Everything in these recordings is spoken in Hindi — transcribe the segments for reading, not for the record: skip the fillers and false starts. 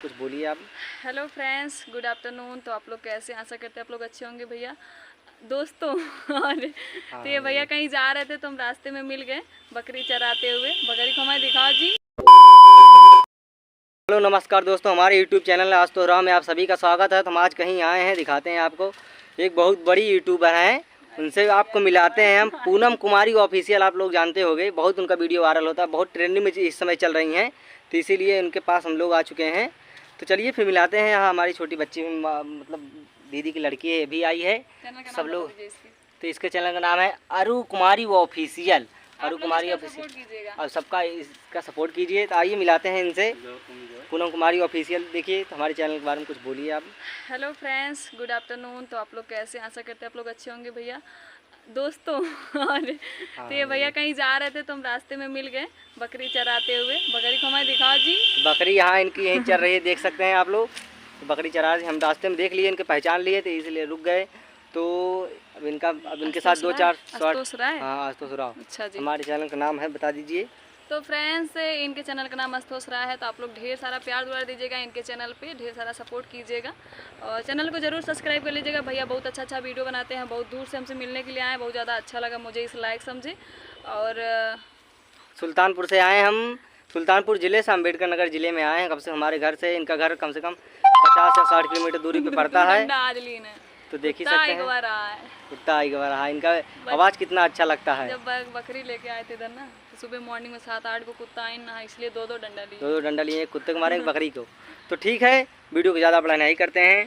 कुछ बोलिए आप। Hello friends, good afternoon. तो आप लोग कैसे, आशा करते हैं आप लोग अच्छे होंगे भैया दोस्तों। और तो ये भैया कहीं जा रहे थे तो हम रास्ते में मिल गए बकरी चराते हुए। बकरी को हमें दिखाओ जी। हेलो नमस्कार दोस्तों, हमारे यूट्यूब चैनल आज तो राम में आप सभी का स्वागत है। तो हम आज कहीं आए हैं, दिखाते हैं आपको। एक बहुत बड़ी यूट्यूबर हैं, उनसे आपको मिलाते हैं हम। पूनम कुमारी ऑफिशियल आप लोग जानते होंगे, बहुत उनका वीडियो वायरल होता है, बहुत ट्रेंडिंग में इस समय चल रही हैं। तो इसीलिए उनके पास हम लोग आ चुके हैं। तो चलिए फिर मिलाते हैं। यहाँ हमारी छोटी बच्ची मतलब दीदी की लड़की भी आई है, सब लोग। तो इसके चैनल का नाम है अरु कुमारी ऑफिशियल। अरु कुमारी ऑफिशियल, और सबका इसका सपोर्ट कीजिए। तो आइए मिलाते हैं इनसे। पूनम कुमारी ऑफिशियल, देखिए तो हमारे चैनल के बारे में कुछ बोलिए आप। Hello friends, good afternoon. तो आप लोग कैसे, आशा करते हैं आप लोग अच्छे होंगे भैया दोस्तों। और तो ये भैया कहीं जा रहे थे तो हम रास्ते में मिल गए बकरी चराते हुए। बकरी को हमें दिखाओ जी। बकरी यहाँ इनकी यहीं चल रही है, देख सकते हैं आप लोग। तो बकरी चरा रही, हम रास्ते में देख लिए, इनके पहचान लिए थे इसलिए रुक गए। तो अब इनके साथ दो चार शॉर्ट। हाँ, आशुतोष राव। अच्छा जी। हमारे चैनल का नाम है, बता दीजिए। तो फ्रेंड्स, इनके चैनल का नाम आशुतोष राय है। तो आप लोग ढेर सारा प्यार दुलार दीजिएगा, इनके चैनल पे ढेर सारा सपोर्ट कीजिएगा और चैनल को ज़रूर सब्सक्राइब कर लीजिएगा। भैया बहुत अच्छा वीडियो बनाते हैं, बहुत दूर से हमसे मिलने के लिए आए, बहुत ज़्यादा अच्छा लगा मुझे, इस लायक समझे। और सुल्तानपुर से आए हम, सुल्तानपुर ज़िले से अम्बेडकर नगर ज़िले में आए हैं। कम से हमारे घर से इनका घर कम से कम 50 से 60 किलोमीटर दूरी पे पड़ता है। तो देख ही सकते हैं, कुत्ता आई गवा। इनका आवाज़ कितना अच्छा लगता है। जब बकरी लेके आए थे इधर ना, तो सुबह मॉर्निंग में 7-8 को कुत्ता आए ना, इसलिए दो डंडा लिए कुत्ते को मारे बकरी को। तो ठीक है, वीडियो को ज़्यादा बड़ा नहीं करते हैं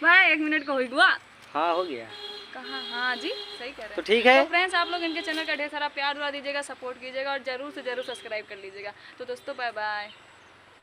भाई। 1 मिनट का हो गया। हाँ, हो गया। कहाँ? हाँ जी, सही कह रहे हैं। तो ठीक है। तो फ्रेंड्स, आप लोग इनके चैनल का ढेर सारा प्यार दुआ दीजिएगा, सपोर्ट कीजिएगा और ज़रूर से ज़रूर सब्सक्राइब कर लीजिएगा। तो दोस्तों, बाय बाय।